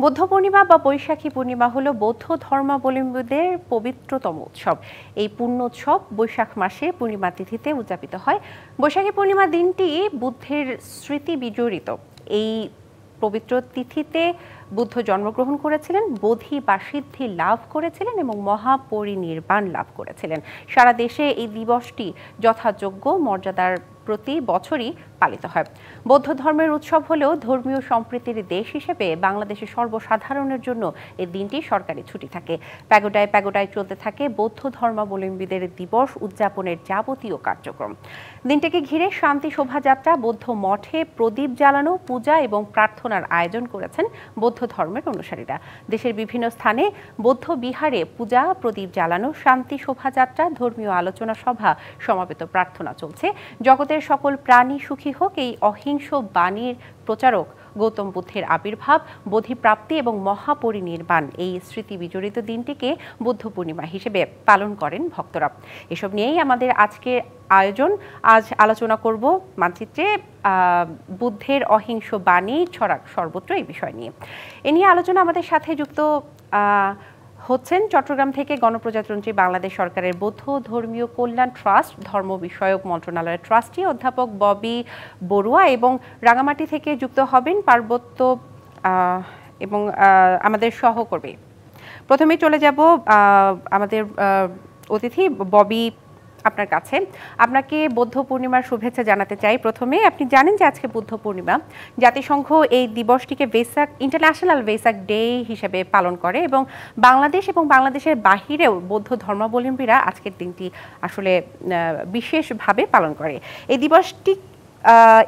বৌদ্ধ পূর্ণিমা বা বৈশাখী পূর্ণিমা হলো বৌদ্ধ ধর্মাবলম্বীদের পবিত্রতম উৎসব। এই পূর্ণ উৎসব বৈশাখ মাসে পূর্ণিমা তিথিতে উদযাপিত হয়। বৈশাখী পূর্ণিমা দিনটি বুদ্ধের স্মৃতি বিজড়িত। এই পবিত্র তিথিতে বুদ্ধ জন্মগ্রহণ করেছিলেন, বোধি বা সিদ্ধি লাভ করেছিলেন এবং মহাপরিনির্বাণ লাভ করেছিলেন। সারা দেশে এই দিবসটি যথাযোগ্য মর্যাদার প্রতি বছরই পালিত হয়। বৌদ্ধ ধর্মের উৎসব হলেও ধর্মীয় সম্প্রীতির দেশ হিসেবে বাংলাদেশের সর্বসাধারণের জন্য এই দিনটি সরকারি ছুটি থাকে। প্যাগোডায় প্যাগোডায় চলতে থাকে বৌদ্ধ ধর্মাবলম্বীদের দিবস উদযাপনের যাবতীয় কার্যক্রম। দিনটিকে ঘিরে শান্তি শোভাযাত্রা, বৌদ্ধ মঠে প্রদীপ জ্বালানো, পূজা এবং প্রার্থনার আয়োজন করেছেন বৌদ্ধ ধর্মের অনুসারীরা। দেশের বিভিন্ন স্থানে বৌদ্ধ বিহারে পূজা, প্রদীপ জ্বালানো, শান্তি শোভাযাত্রা, ধর্মীয় আলোচনা সভা, সমাবেত প্রার্থনা চলছে। জগতের সকল প্রাণী সুখী হোক, এই অহিংস বাণীর প্রচারক গৌতম বুদ্ধের আবির্ভাব, বোধিপ্রাপ্তি এবং মহাপরিনির্বাণ এই স্মৃতি বিজড়িত দিনটিকে বুদ্ধ পূর্ণিমা হিসেবে পালন করেন ভক্তরা। এসব নিয়েই আমাদের আজকের আয়োজন। আজ আলোচনা করব মানচিত্রে বুদ্ধের অহিংস বাণী ছড়াক সর্বত্র এই বিষয় নিয়ে। এ নিয়ে আলোচনা আমাদের সাথে যুক্ত হচ্ছেন চট্টগ্রাম থেকে গণপ্রজাতন্ত্রী বাংলাদেশ সরকারের বৌদ্ধ ধর্মীয় কল্যাণ ট্রাস্ট ধর্ম বিষয়ক মন্ত্রণালয়ের ট্রাস্টি অধ্যাপক ববি বড়ুয়া এবং রাঙামাটি থেকে যুক্ত হবেন পার্বত্য এবং আমাদের সহকর্মী। প্রথমেই চলে যাব আমাদের অতিথি ববি আপনার কাছে। আপনাকে বৌদ্ধ পূর্ণিমার শুভেচ্ছা জানাতে চাই। প্রথমে আপনি জানেন যে আজকে বুদ্ধ পূর্ণিমা, জাতিসংঘ এই দিবসটিকে ভেসাক ইন্টারন্যাশনাল ভেসাক ডে হিসেবে পালন করে এবং বাংলাদেশ এবং বাংলাদেশের বাহিরেও বৌদ্ধ ধর্মাবলম্বীরা আজকের দিনটি আসলে বিশেষভাবে পালন করে।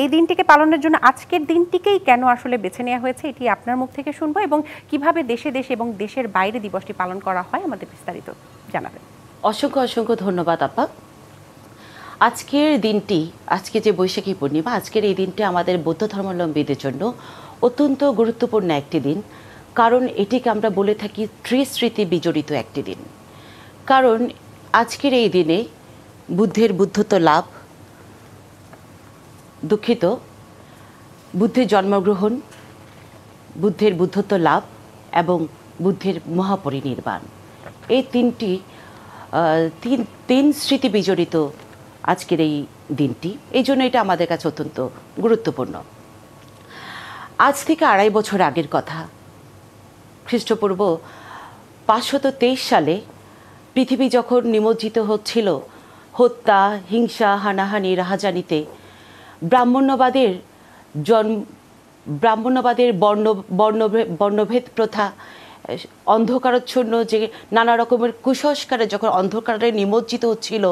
এই দিনটিকে পালনের জন্য আজকের দিনটিকেই কেন আসলে বেছে নেওয়া হয়েছে, এটি আপনার মুখ থেকে শুনবো এবং কিভাবে দেশে দেশে এবং দেশের বাইরে দিবসটি পালন করা হয় আমাদের বিস্তারিত জানাবেন। অসংখ্য অসংখ্য ধন্যবাদ আপা। আজকের দিনটি, আজকে যে বৈশাখী পূর্ণিমা, আজকের এই দিনটি আমাদের বৌদ্ধ ধর্মাবলম্বীদের জন্য অত্যন্ত গুরুত্বপূর্ণ একটি দিন। কারণ এটিকে আমরা বলে থাকি ত্রিস্মৃতি বিজড়িত একটি দিন। কারণ আজকের এই দিনে বুদ্ধের বুদ্ধত্ব লাভ, বুদ্ধের জন্মগ্রহণ, বুদ্ধের বুদ্ধত্ব লাভ এবং বুদ্ধের মহাপরিনির্বাণ, এই তিন স্মৃতি বিজড়িত আজকের এই দিনটি। এই জন্য এটা আমাদের কাছে অত্যন্ত গুরুত্বপূর্ণ। আজ থেকে ২৫ বছর আগের কথা, খ্রিস্টপূর্ব ৫২৩ সালে পৃথিবী যখন নিমজ্জিত হচ্ছিল হত্যা, হিংসা, হানাহানি, রাহাজানিতে, ব্রাহ্মণ্যবাদের বর্ণভেদ প্রথা, অন্ধকারাচ্ছন্ন যে নানা রকমের কুসংস্কারে যখন অন্ধকারে নিমজ্জিত হচ্ছিল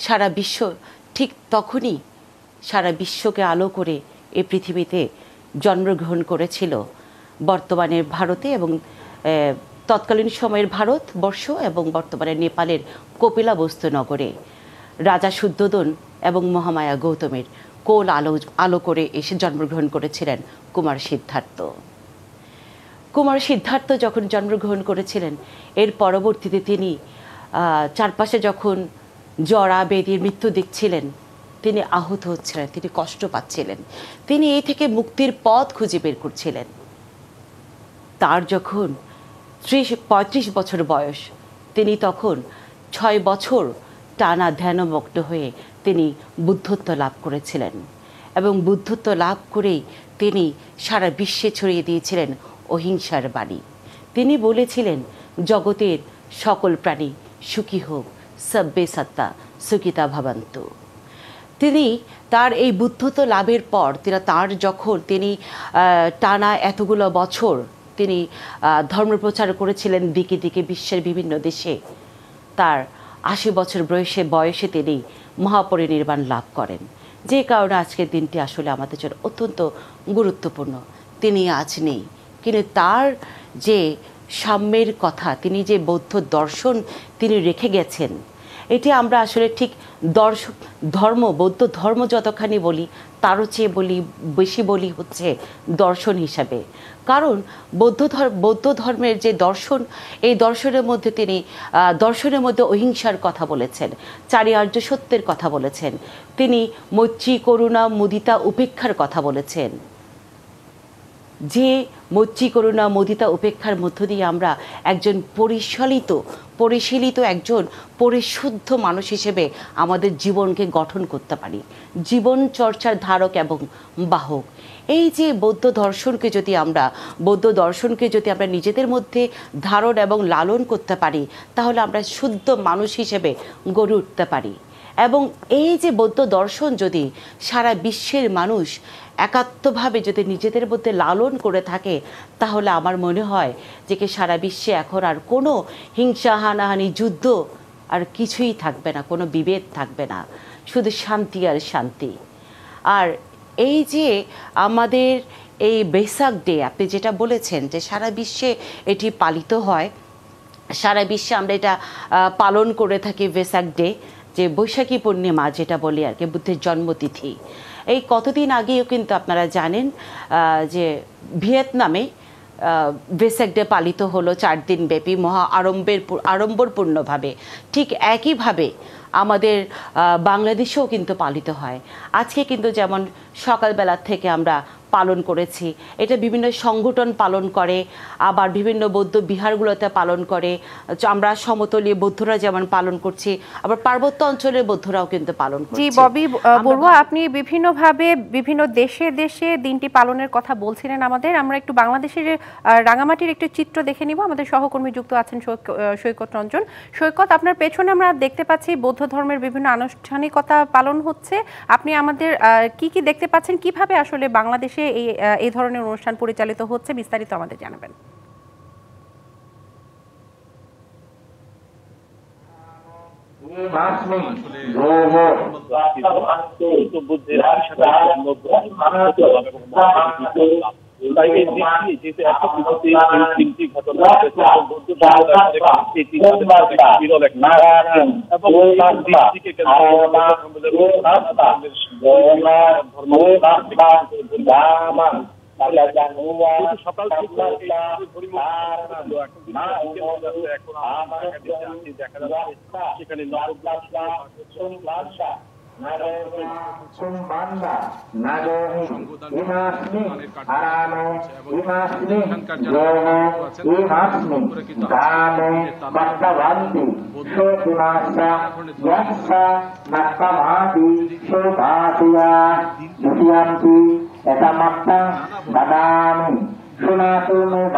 সারা বিশ্ব, ঠিক তখনই সারা বিশ্বকে আলো করে এই পৃথিবীতে জন্মগ্রহণ করেছিল বর্তমানের ভারতে এবং তৎকালীন সময়ের ভারতবর্ষ এবং বর্তমানের নেপালের কপিলাবস্তু নগরে রাজা শুদ্ধোদন এবং মহামায়া গৌতমের কোল আলো করে এসে জন্মগ্রহণ করেছিলেন কুমার সিদ্ধার্থ। কুমার সিদ্ধার্থ যখন জন্মগ্রহণ করেছিলেন, এর পরবর্তীতে তিনি চারপাশে যখন জরা বেদির মৃত্যু দেখছিলেন, তিনি আহত হচ্ছিলেন, তিনি কষ্ট পাচ্ছিলেন, তিনি এই থেকে মুক্তির পথ খুঁজে বের করছিলেন। তার যখন ৩৫ বছর বয়স, তিনি তখন ৬ বছর টানা ধ্যানমগ্ন হয়ে তিনি বুদ্ধত্ব লাভ করেছিলেন এবং বুদ্ধত্ব লাভ করেই তিনি সারা বিশ্বে ছড়িয়ে দিয়েছিলেন অহিংসার বাণী। তিনি বলেছিলেন, জগতের সকল প্রাণী সুখী হোক, সব্বে সত্তা সুখিতা ভবন্তু। তিনি তার এই বুদ্ধত্ব লাভের পর তিনি টানা এতগুলো বছর তিনি ধর্মপ্রচার করেছিলেন দিকে দিকে বিশ্বের বিভিন্ন দেশে। তার ৮০ বছর বয়সে তিনি মহাপরিনির্বাণ লাভ করেন, যে কারণে আজকের দিনটি আসলে আমাদের জন্য অত্যন্ত গুরুত্বপূর্ণ। তিনি আজ নেই, কিন্তু তার যে সাম্যের কথা, তিনি যে বৌদ্ধ দর্শন তিনি রেখে গেছেন, এটি আমরা আসলে ঠিক বৌদ্ধ ধর্ম যতখানি বলি, তারও চেয়ে বেশি বলি হচ্ছে দর্শন হিসাবে। কারণ বৌদ্ধ ধর্মের যে দর্শন, এই দর্শনের মধ্যে অহিংসার কথা বলেছেন, চারি আর্য সত্যের কথা বলেছেন, তিনি মৈত্রী, করুণা, মুদিতা, উপেক্ষার কথা বলেছেন। যে মৈত্রী করুণা মুদিতা উপেক্ষার মধ্য দিয়ে আমরা একজন পরিশীলিত একজন পরিশুদ্ধ মানুষ হিসেবে আমাদের জীবনকে গঠন করতে পারি, জীবন চর্চার ধারক এবং বাহক। এই যে বৌদ্ধ দর্শনকে যদি আমরা নিজেদের মধ্যে ধারণ এবং লালন করতে পারি, তাহলে আমরা শুদ্ধ মানুষ হিসেবে গড়ে উঠতে পারি। এবং এই যে বৌদ্ধ দর্শন যদি সারা বিশ্বের মানুষ একাত্মভাবে যদি নিজেদের মধ্যে লালন করে থাকে, তাহলে আমার মনে হয় যে কি সারা বিশ্বে এখন আর কোনো হিংসা, হানাহানি, যুদ্ধ আর কিছুই থাকবে না, কোনো বিভেদ থাকবে না, শুধু শান্তি আর শান্তি। আর এই যে আমাদের এই বেসাক ডে, আপনি যেটা বলেছেন যে সারা বিশ্বে এটি পালিত হয়, সারা বিশ্বে আমরা এটা পালন করে থাকি বেসাক ডে, যে বৈশাখী পূর্ণিমা যেটা বলি আর কি, বুদ্ধের জন্মতিথি। এই কতদিন আগেও কিন্তু আপনারা জানেন যে ভিয়েতনামে ভেসাক ডে পালিত হলো 4 দিন ব্যাপী মহা আড়ম্বরপূর্ণভাবে। ঠিক একইভাবে আমাদের বাংলাদেশেও কিন্তু পালিত হয়। আজকে কিন্তু যেমন সকালবেলা থেকে আমরা পালন করেছি, এটা বিভিন্ন সংগঠন পালন করে, আবার বিভিন্ন বৌদ্ধ বিহারগুলোতে পালন করে। আমরা সমতলীয় বৌদ্ধরা যেমন পালন করছি, আবার পার্বত্য অঞ্চলের বৌদ্ধরাও কিন্তু পালন করছে। জি ববি বড়ুয়া, আপনি বিভিন্নভাবে বিভিন্ন দেশে দেশে দিনটি পালনের কথা বলছিলেন আমাদের। আমরা একটু বাংলাদেশের রাঙামাটির একটু চিত্র দেখে নিব। আমাদের সহকর্মী যুক্ত আছেন সৈকত রঞ্জন। সৈকত, আপনার পেছনে আমরা দেখতে পাচ্ছি বৌদ্ধ ধর্মের বিভিন্ন আনুষ্ঠানিকতা পালন হচ্ছে। আপনি আমাদের কি কি দেখতে পাচ্ছেন, কিভাবে আসলে বাংলাদেশে এই ধরনের অনুষ্ঠান পরিচালিত হচ্ছে, বিস্তারিত আমাদের জানাবেন। সকাল সেখানে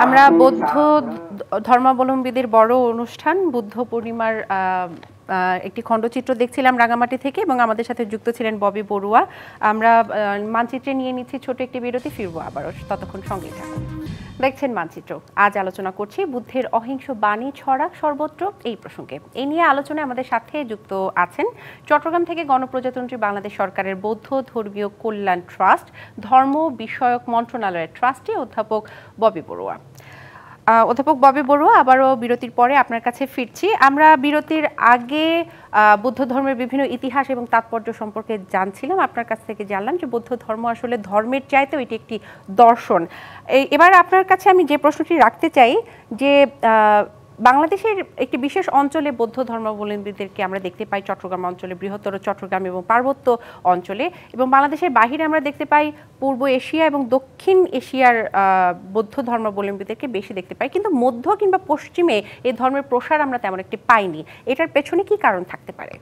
আমরা বৌদ্ধ ধর্মাবলম্বীদের বড় অনুষ্ঠান বুদ্ধ পূর্ণিমার একটি খণ্ডচিত্র দেখছিলাম রাঙামাটি থেকে, এবং আমাদের সাথে যুক্ত ছিলেন ববি বড়ুয়া। আমরা মানচিত্রে নিয়ে নিচ্ছি ছোট একটি বিরতি, ফিরবো আবারও, ততক্ষণ সঙ্গেই থাকুন। দেখছেন মানচিত্র। আজ আলোচনা করছি বুদ্ধের অহিংস বাণী ছড়াক সর্বত্র এই প্রসঙ্গে। এই নিয়ে আলোচনায় আমাদের সাথে যুক্ত আছেন চট্টগ্রাম থেকে গণপ্রজাতন্ত্রী বাংলাদেশ সরকারের বৌদ্ধ ধর্মীয় কল্যাণ ট্রাস্ট ধর্ম বিষয়ক মন্ত্রণালয়ের ট্রাস্টি অধ্যাপক ববি বড়ুয়া। অধ্যাপক ববি বড়ুয়া, আবারও বিরতির পরে আপনার কাছে ফিরছি। আমরা বিরতির আগে বৌদ্ধ ধর্মের বিভিন্ন ইতিহাস এবং তাৎপর্য সম্পর্কে জানছিলাম। আপনার কাছ থেকে জানলাম যে বৌদ্ধ ধর্ম আসলে ধর্মের চাইতেও এটি একটি দর্শন। এবার আপনার কাছে আমি যে প্রশ্নটি রাখতে চাই যে বাংলাদেশের একটি বিশেষ অঞ্চলে বৌদ্ধ ধর্মাবলম্বীদেরকে আমরা দেখতে পাই, চট্টগ্রাম অঞ্চলে, বৃহত্তর চট্টগ্রাম এবং পার্বত্য অঞ্চলে, এবং বাংলাদেশের বাহিরে আমরা দেখতে পাই পূর্ব এশিয়া এবং দক্ষিণ এশিয়ার বৌদ্ধ ধর্মাবলম্বীদেরকে বেশি দেখতে পাই, কিন্তু মধ্য কিংবা পশ্চিমে এই ধর্মের প্রসার আমরা তেমন একটি পাইনি। এটার পেছনে কি কারণ থাকতে পারে?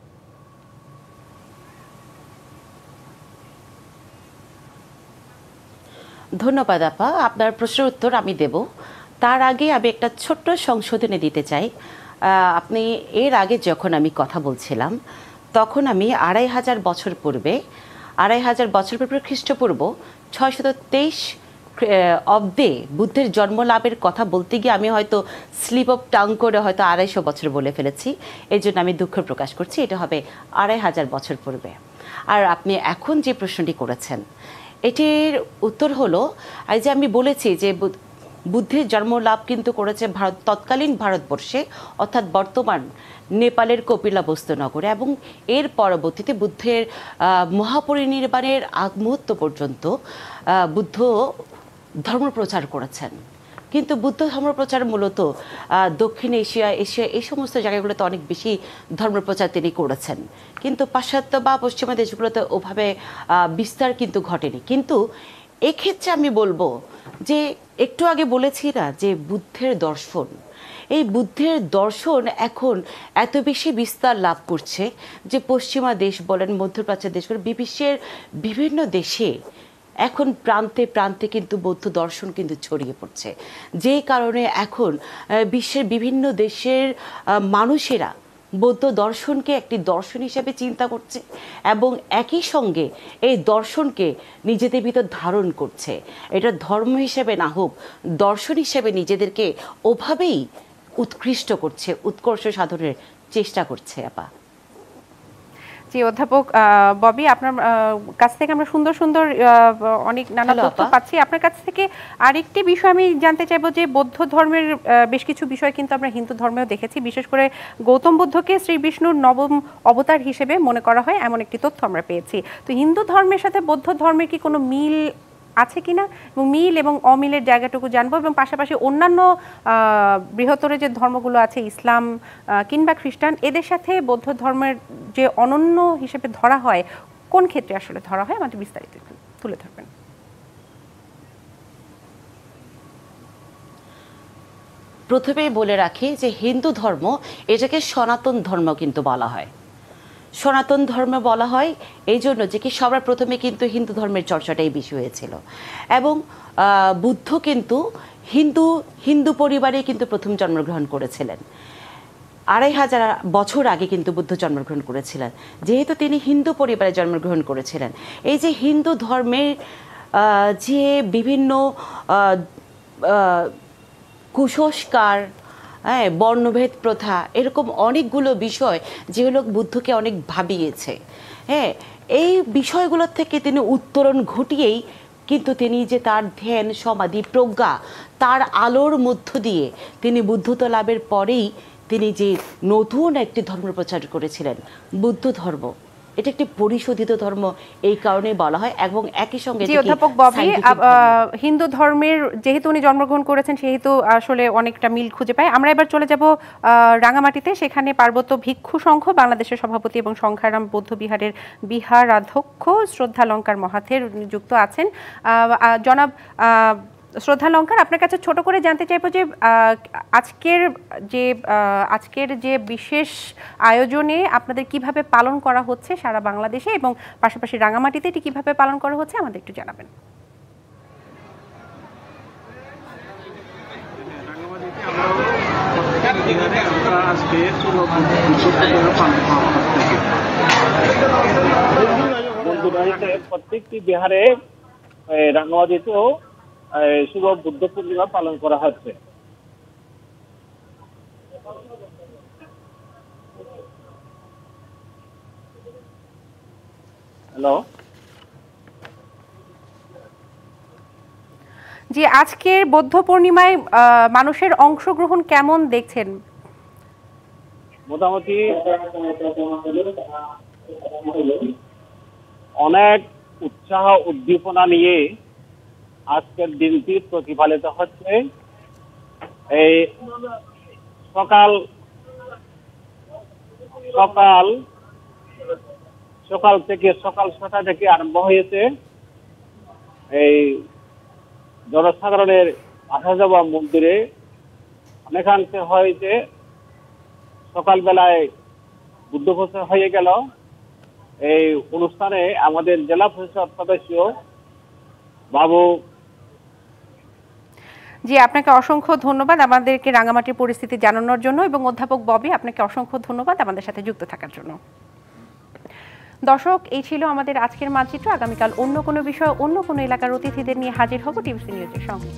ধন্যবাদ আপা, আপনার প্রশ্নের উত্তর আমি দেব। তার আগে আমি একটা ছোট্ট সংশোধনী দিতে চাই। আপনি এর আগে যখন আমি কথা বলছিলাম, তখন আমি 2500 বছর পূর্বে খ্রিস্টপূর্ব 623 অব্দে বুদ্ধের জন্মলাভের কথা বলতে গিয়ে আমি হয়তো স্লিপ অফ টাং করে হয়তো 250 বছর বলে ফেলেছি। এই জন্য আমি দুঃখ প্রকাশ করছি। এটা হবে 2500 বছর পূর্বে। আর আপনি এখন যে প্রশ্নটি করেছেন, এটির উত্তর হলো এই যে আমি বলেছি যে বুদ্ধের জন্মলাভ কিন্তু করেছে তৎকালীন ভারতবর্ষে, অর্থাৎ বর্তমান নেপালের কপিলাবস্তু নগরে, এবং এর পরবর্তীতে বুদ্ধের মহাপরিনির্বাণের আগ মুহূর্ত পর্যন্ত বুদ্ধ ধর্মপ্রচার করেছেন। কিন্তু বুদ্ধ ধর্মপ্রচার মূলত দক্ষিণ এশিয়া এই সমস্ত জায়গাগুলোতে অনেক বেশি ধর্মপ্রচার তিনি করেছেন, কিন্তু পাশ্চাত্য বা পশ্চিমা দেশগুলোতে ওভাবে বিস্তার কিন্তু ঘটেনি। কিন্তু এক্ষেত্রে আমি বলবো যে একটু আগে বলেছি না যে বুদ্ধের দর্শন, এই বুদ্ধের দর্শন এখন এত বেশি বিস্তার লাভ করছে যে পশ্চিমা দেশ বলেন, মধ্যপ্রাচ্যের দেশ বলেন, বিশ্বের বিভিন্ন দেশে এখন প্রান্তে প্রান্তে কিন্তু বৌদ্ধ দর্শন কিন্তু ছড়িয়ে পড়ছে। যে কারণে এখন বিশ্বের বিভিন্ন দেশের মানুষেরা বৌদ্ধ দর্শনকে একটি দর্শন হিসেবে চিন্তা করছে এবং একই সঙ্গে এই দর্শনকে নিজেদের ভিতর ধারণ করছে। এটা ধর্ম হিসেবে না হোক, দর্শন হিসেবে নিজেদেরকে ওভাবেই উৎকৃষ্ট করছে, উৎকর্ষ সাধনের চেষ্টা করছে। আপা জি, অধ্যাপক ববি, আপনার কাছ থেকে আমরা সুন্দর সুন্দর অনেক নানা তথ্য পাচ্ছি। আপনার কাছ থেকে আরেকটি বিষয় আমি জানতে চাইবো যে বৌদ্ধ ধর্মের বেশ কিছু বিষয় কিন্তু আমরা হিন্দু ধর্মেও দেখেছি, বিশেষ করে গৌতম বুদ্ধকে শ্রী বিষ্ণুর নবম অবতার হিসেবে মনে করা হয়, এমন একটি তথ্য আমরা পেয়েছি। তো হিন্দু ধর্মের সাথে বৌদ্ধ ধর্মের কি কোনো মিল আছে কিনা, এবং মিল এবং অমিলের জায়গাটুকু জানবো, এবং পাশাপাশি অন্যান্য বৃহত্তর যে ধর্মগুলো আছে ইসলাম কিংবা খ্রিস্টান, এদের সাথে বৌদ্ধ ধর্মের যে অনন্য হিসেবে ধরা হয় কোন ক্ষেত্রে আসলে ধরা হয়, আমাদের বিস্তারিত তুলে ধরবেন। প্রথমেই বলে রাখি যে হিন্দু ধর্ম, এটাকে সনাতন ধর্ম কিন্তু বলা হয়। সনাতন ধর্ম বলা হয় এই জন্য যে কি সবার প্রথমে কিন্তু হিন্দু ধর্মের চর্চাটাই বেশি হয়েছিল, এবং বুদ্ধ কিন্তু হিন্দু পরিবারে কিন্তু প্রথম জন্মগ্রহণ করেছিলেন। 2500 বছর আগে কিন্তু বুদ্ধ জন্মগ্রহণ করেছিলেন। যেহেতু তিনি হিন্দু পরিবারে জন্মগ্রহণ করেছিলেন, এই যে হিন্দু ধর্মের যে বিভিন্ন কুসংস্কার, হ্যাঁ, বর্ণভেদ প্রথা, এরকম অনেকগুলো বিষয় যেগুলো বুদ্ধকে অনেক ভাবিয়েছে। হ্যাঁ, এই বিষয়গুলোর থেকে তিনি উত্তরণ ঘটিয়েই কিন্তু তিনি যে তার ধ্যান সমাধি প্রজ্ঞা, তার আলোর মধ্য দিয়ে তিনি বুদ্ধত্ব লাভের পরেই তিনি যে নতুন একটি ধর্ম প্রচার করেছিলেন, বুদ্ধ ধর্ম। এটা একটি পরিশোধিত ধর্ম, এই কারণে বলা হয়। এবং একই সঙ্গে অধ্যাপক ববি, হিন্দু ধর্মের যেহেতু উনি জন্মগ্রহণ করেছেন সেহেতু আসলে অনেকটা মিল খুঁজে পাই। আমরা এবার চলে যাব রাঙামাটিতে, সেখানে পার্বত্য ভিক্ষু সংঘ বাংলাদেশের সভাপতি এবং সংখ্যারাম বৌদ্ধ বিহারের বিহারাধ্যক্ষ শ্রদ্ধালঙ্কার মহাথের যুক্ত আছেন। জনাব শ্রদ্ধালঙ্কার, আপনার কাছে ছোট করে জানতে চাইবো যে আজকের যে বিশেষ আয়োজনে আপনাদের কিভাবে পালন করা হচ্ছে সারা বাংলাদেশে, এবং পাশাপাশি রাঙামাটিতে এটি কিভাবে পালন করা হচ্ছে আমাদের একটু জানাবেন। প্রত্যেকটি বিহারে রাঙামাটিতেও শুভ বুদ্ধ পূর্ণিমা পালন করা হচ্ছে। হ্যালো জি, আজকের বৌদ্ধ পূর্ণিমায় মানুষের অংশগ্রহণ কেমন দেখছেন? মোটামুটি অনেক উৎসাহ উদ্দীপনা নিয়ে আজকের দিনটি প্রতিপালিত হচ্ছে। এই সকাল 6টা থেকে আরম্ভ হয়েছে এই জনসাধারণের আসা যাওয়া মন্দিরে। অনেকাংশে হয়েছে সকালবেলায় বুদ্ধ প্রচার হয়ে গেল। এই অনুষ্ঠানে আমাদের জেলা পরিষদ সদস্য বাবু। জি, আপনাকে অসংখ্য ধন্যবাদ আমাদেরকে রাঙামাটির পরিস্থিতি জানানোর জন্য, এবং অধ্যাপক ববি, আপনাকে অসংখ্য ধন্যবাদ আমাদের সাথে যুক্ত থাকার জন্য। দর্শক, এই ছিল আমাদের আজকের মানচিত্র। আগামীকাল অন্য কোনো বিষয়, অন্য কোনো এলাকার অতিথিদের নিয়ে হাজির হব টিভিসি নিউজের সঙ্গে।